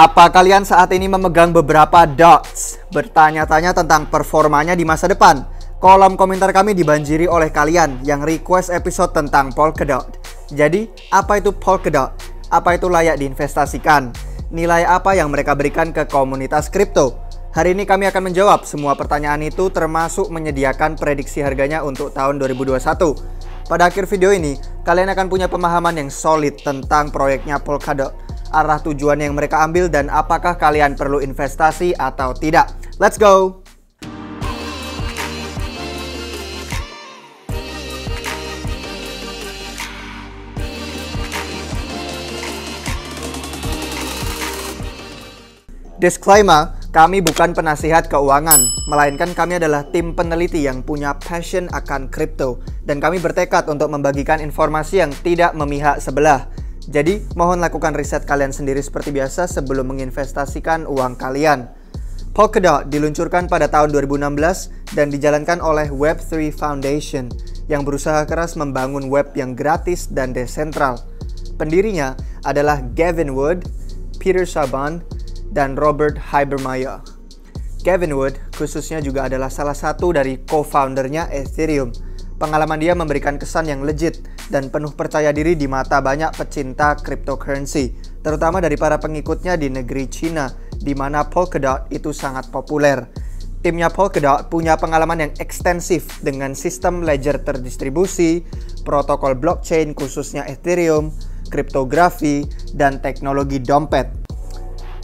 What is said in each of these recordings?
Apa kalian saat ini memegang beberapa dots? Bertanya-tanya tentang performanya di masa depan? Kolom komentar kami dibanjiri oleh kalian yang request episode tentang Polkadot. Jadi, apa itu Polkadot? Apa itu layak diinvestasikan? Nilai apa yang mereka berikan ke komunitas kripto? Hari ini kami akan menjawab semua pertanyaan itu, termasuk menyediakan prediksi harganya untuk tahun 2021. Pada akhir video ini, kalian akan punya pemahaman yang solid tentang proyeknya Polkadot, arah tujuan yang mereka ambil, dan apakah kalian perlu investasi atau tidak. Let's go! Disclaimer, kami bukan penasihat keuangan, melainkan kami adalah tim peneliti yang punya passion akan kripto, dan kami bertekad untuk membagikan informasi yang tidak memihak sebelah. Jadi, mohon lakukan riset kalian sendiri seperti biasa sebelum menginvestasikan uang kalian. Polkadot diluncurkan pada tahun 2016 dan dijalankan oleh Web3 Foundation yang berusaha keras membangun web yang gratis dan desentral. Pendirinya adalah Gavin Wood, Peter Saban, dan Robert Habermeyer. Gavin Wood khususnya juga adalah salah satu dari co-foundernya Ethereum. Pengalaman dia memberikan kesan yang legit dan penuh percaya diri di mata banyak pecinta cryptocurrency, terutama dari para pengikutnya di negeri Cina, di mana Polkadot itu sangat populer. Timnya Polkadot punya pengalaman yang ekstensif dengan sistem ledger terdistribusi, protokol blockchain khususnya Ethereum, kriptografi, dan teknologi dompet.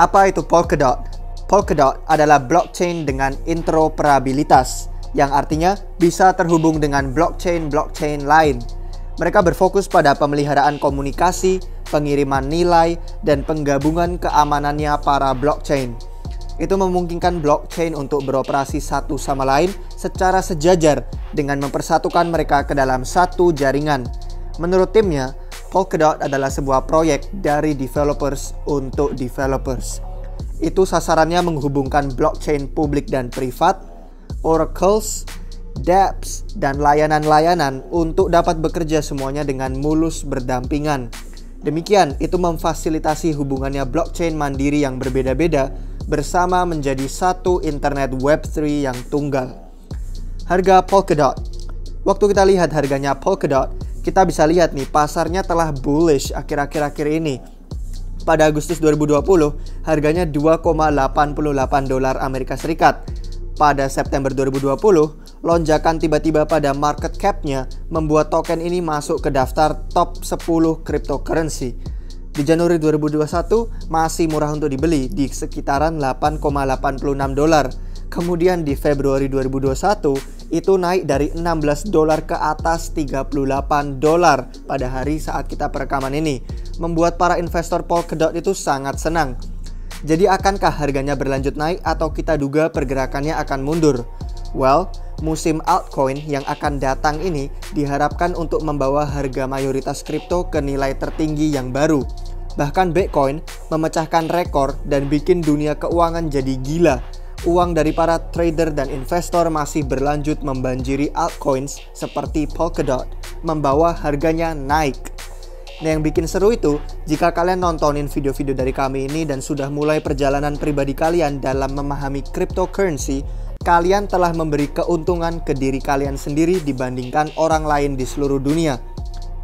Apa itu Polkadot? Polkadot adalah blockchain dengan interoperabilitas, yang artinya bisa terhubung dengan blockchain lain. Mereka berfokus pada pemeliharaan komunikasi, pengiriman nilai, dan penggabungan keamanannya para blockchain. Itu memungkinkan blockchain untuk beroperasi satu sama lain secara sejajar dengan mempersatukan mereka ke dalam satu jaringan. Menurut timnya, Polkadot adalah sebuah proyek dari developers untuk developers. Itu sasarannya menghubungkan blockchain publik dan privat, oracles, dApps, dan layanan-layanan untuk dapat bekerja semuanya dengan mulus berdampingan. Demikian, itu memfasilitasi hubungannya blockchain mandiri yang berbeda-beda bersama menjadi satu internet Web3 yang tunggal. Harga Polkadot. Waktu kita lihat harganya Polkadot, kita bisa lihat nih, pasarnya telah bullish akhir-akhir ini. Pada Agustus 2020, harganya $2,88 Amerika Serikat. Pada September 2020, lonjakan tiba-tiba pada market cap-nya membuat token ini masuk ke daftar top 10 cryptocurrency. Di Januari 2021 masih murah untuk dibeli di sekitaran $8,86. Kemudian di Februari 2021 itu naik dari $16 ke atas $38 pada hari saat kita perekaman ini, membuat para investor Polkadot itu sangat senang. Jadi akankah harganya berlanjut naik atau kita duga pergerakannya akan mundur? Well, musim altcoin yang akan datang ini diharapkan untuk membawa harga mayoritas kripto ke nilai tertinggi yang baru. Bahkan Bitcoin memecahkan rekor dan bikin dunia keuangan jadi gila. Uang dari para trader dan investor masih berlanjut membanjiri altcoins seperti Polkadot, membawa harganya naik. Nah, yang bikin seru itu, jika kalian nontonin video-video dari kami ini dan sudah mulai perjalanan pribadi kalian dalam memahami cryptocurrency, kalian telah memberi keuntungan ke diri kalian sendiri dibandingkan orang lain di seluruh dunia.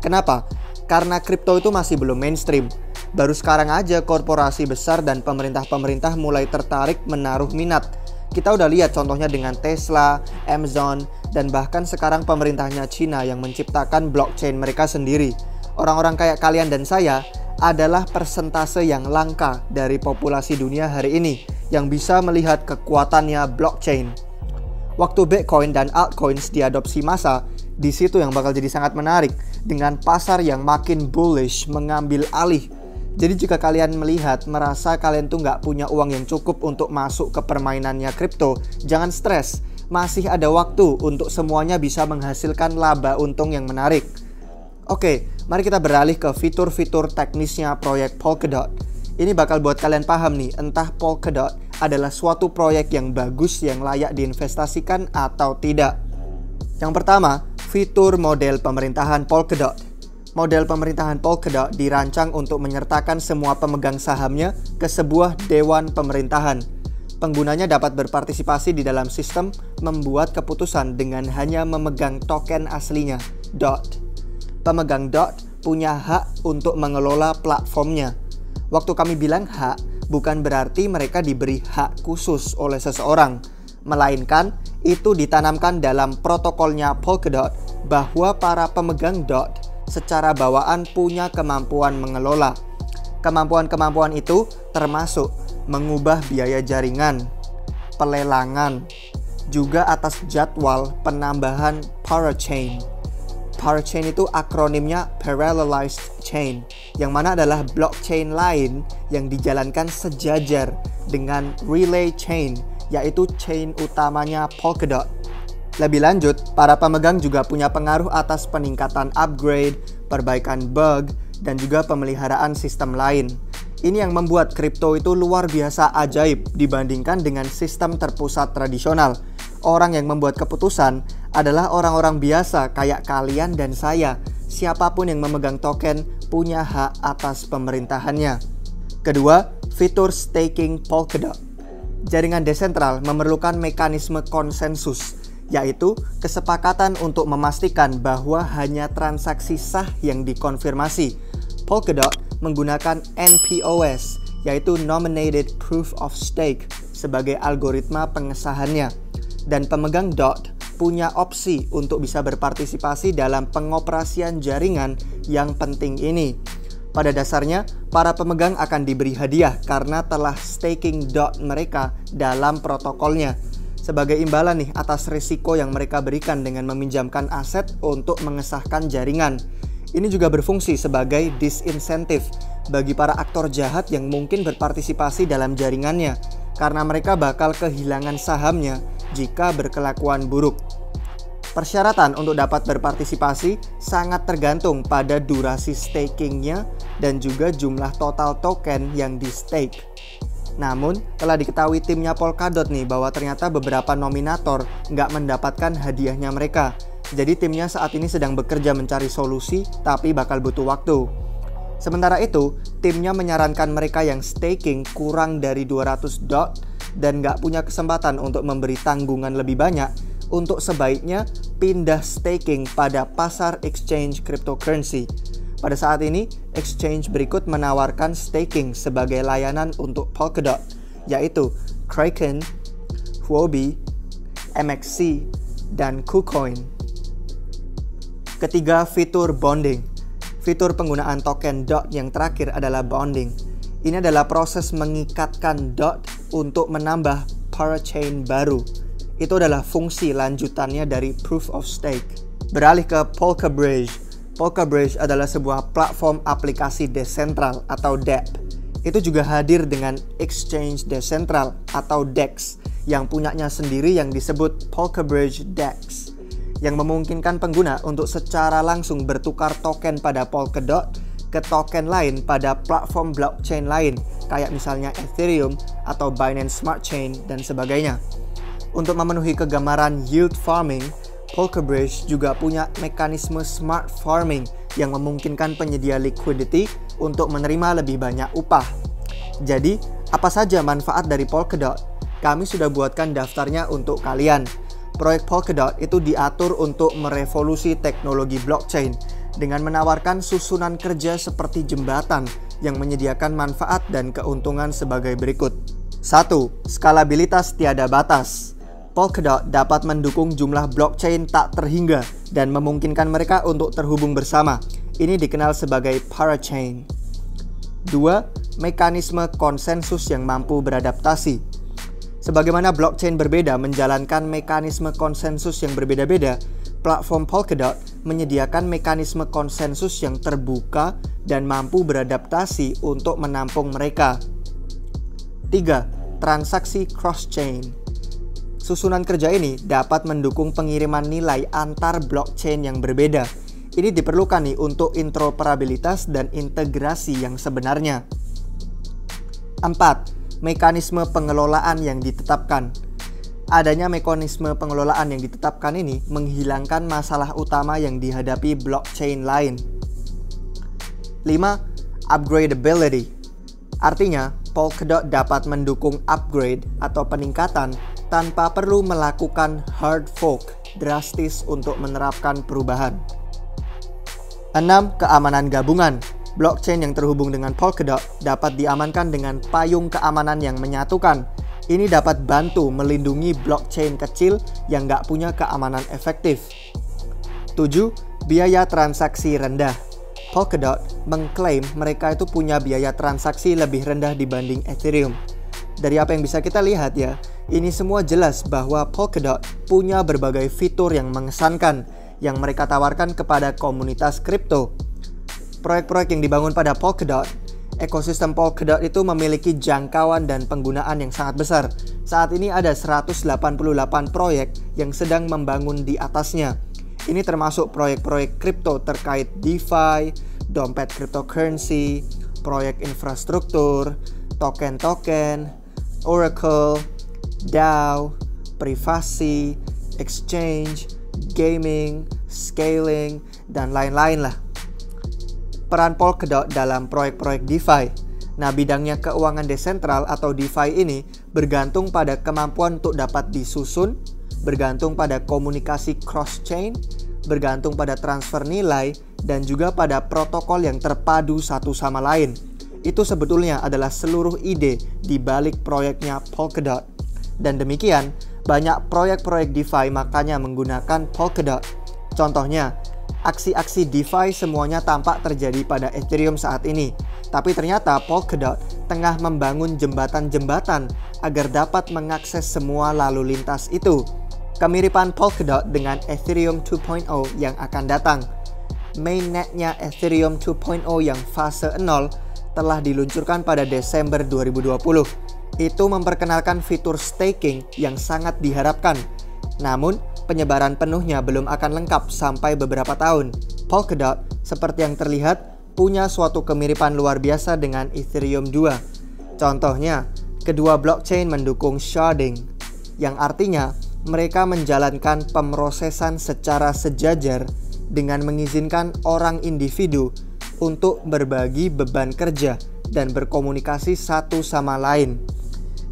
Kenapa? Karena kripto itu masih belum mainstream. Baru sekarang aja korporasi besar dan pemerintah-pemerintah mulai tertarik menaruh minat. Kita udah lihat contohnya dengan Tesla, Amazon, dan bahkan sekarang pemerintahnya Cina yang menciptakan blockchain mereka sendiri. Orang-orang kayak kalian dan saya adalah persentase yang langka dari populasi dunia hari ini yang bisa melihat kekuatannya blockchain. Waktu Bitcoin dan altcoins diadopsi massa, di situ yang bakal jadi sangat menarik dengan pasar yang makin bullish mengambil alih. Jadi jika kalian merasa kalian tuh nggak punya uang yang cukup untuk masuk ke permainannya kripto, jangan stres. Masih ada waktu untuk semuanya bisa menghasilkan laba untung yang menarik. Oke, mari kita beralih ke fitur-fitur teknisnya proyek Polkadot. Ini bakal buat kalian paham nih, entah Polkadot adalah suatu proyek yang bagus yang layak diinvestasikan atau tidak. Yang pertama, fitur model pemerintahan Polkadot. Model pemerintahan Polkadot dirancang untuk menyertakan semua pemegang sahamnya ke sebuah dewan pemerintahan. Penggunanya dapat berpartisipasi di dalam sistem membuat keputusan dengan hanya memegang token aslinya, DOT. Pemegang DOT punya hak untuk mengelola platformnya. Waktu kami bilang hak, bukan berarti mereka diberi hak khusus oleh seseorang, melainkan itu ditanamkan dalam protokolnya Polkadot bahwa para pemegang DOT secara bawaan punya kemampuan mengelola. Kemampuan-kemampuan itu termasuk mengubah biaya jaringan, pelelangan, juga atas jadwal penambahan parachain. Parachain itu akronimnya Parallelized Chain, yang mana adalah blockchain lain yang dijalankan sejajar dengan Relay Chain, yaitu chain utamanya Polkadot. Lebih lanjut, para pemegang juga punya pengaruh atas peningkatan upgrade, perbaikan bug, dan juga pemeliharaan sistem lain. Ini yang membuat kripto itu luar biasa ajaib dibandingkan dengan sistem terpusat tradisional. Orang yang membuat keputusan adalah orang-orang biasa kayak kalian dan saya. Siapapun yang memegang token punya hak atas pemerintahannya. Kedua, fitur staking Polkadot. Jaringan desentral memerlukan mekanisme konsensus, yaitu kesepakatan untuk memastikan bahwa hanya transaksi sah yang dikonfirmasi. Polkadot menggunakan NPOS, yaitu Nominated Proof of Stake, sebagai algoritma pengesahannya. Dan pemegang DOT punya opsi untuk bisa berpartisipasi dalam pengoperasian jaringan yang penting ini. Pada dasarnya, para pemegang akan diberi hadiah karena telah staking DOT mereka dalam protokolnya, sebagai imbalan nih atas risiko yang mereka berikan dengan meminjamkan aset untuk mengesahkan jaringan. Ini juga berfungsi sebagai disinsentif bagi para aktor jahat yang mungkin berpartisipasi dalam jaringannya, karena mereka bakal kehilangan sahamnya jika berkelakuan buruk. Persyaratan untuk dapat berpartisipasi sangat tergantung pada durasi stakingnya dan juga jumlah total token yang di stake. Namun, telah diketahui timnya Polkadot nih bahwa ternyata beberapa nominator nggak mendapatkan hadiahnya mereka. Jadi timnya saat ini sedang bekerja mencari solusi, tapi bakal butuh waktu. Sementara itu, timnya menyarankan mereka yang staking kurang dari 200 DOT dan nggak punya kesempatan untuk memberi tanggungan lebih banyak, untuk sebaiknya pindah staking pada pasar exchange cryptocurrency. Pada saat ini, exchange berikut menawarkan staking sebagai layanan untuk Polkadot, yaitu Kraken, Huobi, MXC, dan KuCoin. Ketiga, fitur bonding. Fitur penggunaan token DOT yang terakhir adalah bonding. Ini adalah proses mengikatkan DOT untuk menambah parachain baru. Itu adalah fungsi lanjutannya dari Proof of Stake. Beralih ke Polka Bridge. Polka Bridge adalah sebuah platform aplikasi desentral atau DApp. Itu juga hadir dengan exchange desentral atau DEX yang punyanya sendiri yang disebut Polka Bridge DEX, yang memungkinkan pengguna untuk secara langsung bertukar token pada Polkadot ke token lain pada platform blockchain lain, kayak misalnya Ethereum atau Binance Smart Chain dan sebagainya. Untuk memenuhi kegambaran yield farming, Polka Bridge juga punya mekanisme smart farming yang memungkinkan penyedia liquidity untuk menerima lebih banyak upah. Jadi, apa saja manfaat dari Polkadot? Kami sudah buatkan daftarnya untuk kalian. Proyek Polkadot itu diatur untuk merevolusi teknologi blockchain dengan menawarkan susunan kerja seperti jembatan yang menyediakan manfaat dan keuntungan sebagai berikut. 1. Skalabilitas tiada batas. Polkadot dapat mendukung jumlah blockchain tak terhingga dan memungkinkan mereka untuk terhubung bersama. Ini dikenal sebagai parachain. 2. Mekanisme konsensus yang mampu beradaptasi. Sebagaimana blockchain berbeda menjalankan mekanisme konsensus yang berbeda-beda, platform Polkadot menyediakan mekanisme konsensus yang terbuka dan mampu beradaptasi untuk menampung mereka. 3. Transaksi cross-chain. Susunan kerja ini dapat mendukung pengiriman nilai antar blockchain yang berbeda. Ini diperlukan nih untuk interoperabilitas dan integrasi yang sebenarnya. 4. Mekanisme pengelolaan yang ditetapkan. Adanya mekanisme pengelolaan yang ditetapkan ini menghilangkan masalah utama yang dihadapi blockchain lain. 5. Upgradability. Artinya, Polkadot dapat mendukung upgrade atau peningkatan tanpa perlu melakukan hard fork drastis untuk menerapkan perubahan. 6. Keamanan gabungan. Blockchain yang terhubung dengan Polkadot dapat diamankan dengan payung keamanan yang menyatukan. Ini dapat bantu melindungi blockchain kecil yang nggak punya keamanan efektif. 7. Biaya transaksi rendah. Polkadot mengklaim mereka itu punya biaya transaksi lebih rendah dibanding Ethereum. Dari apa yang bisa kita lihat ya, ini semua jelas bahwa Polkadot punya berbagai fitur yang mengesankan yang mereka tawarkan kepada komunitas kripto. Proyek-proyek yang dibangun pada Polkadot, ekosistem Polkadot itu memiliki jangkauan dan penggunaan yang sangat besar. Saat ini ada 188 proyek yang sedang membangun di atasnya. Ini termasuk proyek-proyek kripto terkait DeFi, dompet cryptocurrency, proyek infrastruktur, token-token, Oracle, DAO, privasi, exchange, gaming, scaling, dan lain-lain lah. Peran Polkadot dalam proyek-proyek DeFi. Nah, bidangnya keuangan desentral atau DeFi ini bergantung pada kemampuan untuk dapat disusun, bergantung pada komunikasi cross-chain, bergantung pada transfer nilai, dan juga pada protokol yang terpadu satu sama lain. Itu sebetulnya adalah seluruh ide di balik proyeknya Polkadot. Dan demikian, banyak proyek-proyek DeFi makanya menggunakan Polkadot. Contohnya, aksi-aksi DeFi semuanya tampak terjadi pada Ethereum saat ini. Tapi ternyata Polkadot tengah membangun jembatan-jembatan agar dapat mengakses semua lalu lintas itu. Kemiripan Polkadot dengan Ethereum 2.0 yang akan datang. Mainnetnya Ethereum 2.0 yang fase 0 telah diluncurkan pada Desember 2020. Itu memperkenalkan fitur staking yang sangat diharapkan. Namun, penyebaran penuhnya belum akan lengkap sampai beberapa tahun. Polkadot, seperti yang terlihat, punya suatu kemiripan luar biasa dengan Ethereum 2. Contohnya, kedua blockchain mendukung sharding, yang artinya mereka menjalankan pemrosesan secara sejajar dengan mengizinkan orang individu untuk berbagi beban kerja dan berkomunikasi satu sama lain.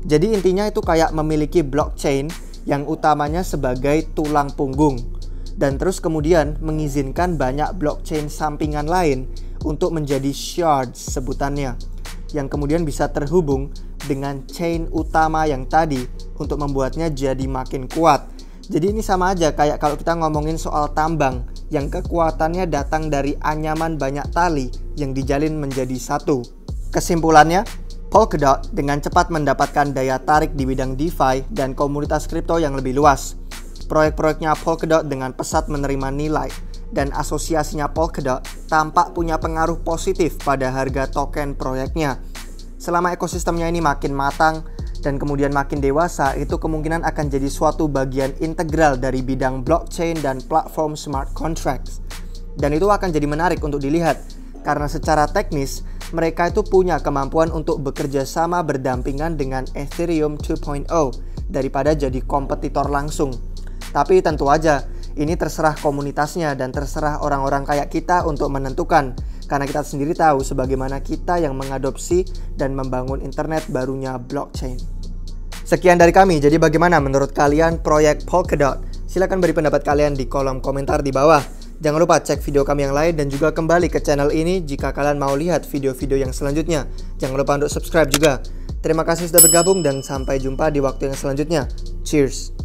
Jadi intinya itu kayak memiliki blockchain yang utamanya sebagai tulang punggung, dan terus kemudian mengizinkan banyak blockchain sampingan lain untuk menjadi shards sebutannya, yang kemudian bisa terhubung dengan chain utama yang tadi untuk membuatnya jadi makin kuat. Jadi ini sama aja kayak kalau kita ngomongin soal tambang yang kekuatannya datang dari anyaman banyak tali yang dijalin menjadi satu. Kesimpulannya, Polkadot dengan cepat mendapatkan daya tarik di bidang DeFi dan komunitas kripto yang lebih luas. Proyek-proyeknya Polkadot dengan pesat menerima nilai dan asosiasinya Polkadot tampak punya pengaruh positif pada harga token proyeknya. Selama ekosistemnya ini makin matang dan kemudian makin dewasa, itu kemungkinan akan jadi suatu bagian integral dari bidang blockchain dan platform smart contracts. Dan itu akan jadi menarik untuk dilihat, karena secara teknis, mereka itu punya kemampuan untuk bekerja sama berdampingan dengan Ethereum 2.0 daripada jadi kompetitor langsung. Tapi tentu aja, ini terserah komunitasnya dan terserah orang-orang kayak kita untuk menentukan. Karena kita sendiri tahu sebagaimana kita yang mengadopsi dan membangun internet barunya blockchain. Sekian dari kami, jadi bagaimana menurut kalian proyek Polkadot? Silahkan beri pendapat kalian di kolom komentar di bawah. Jangan lupa cek video kami yang lain dan juga kembali ke channel ini jika kalian mau lihat video-video yang selanjutnya. Jangan lupa untuk subscribe juga. Terima kasih sudah bergabung dan sampai jumpa di waktu yang selanjutnya. Cheers!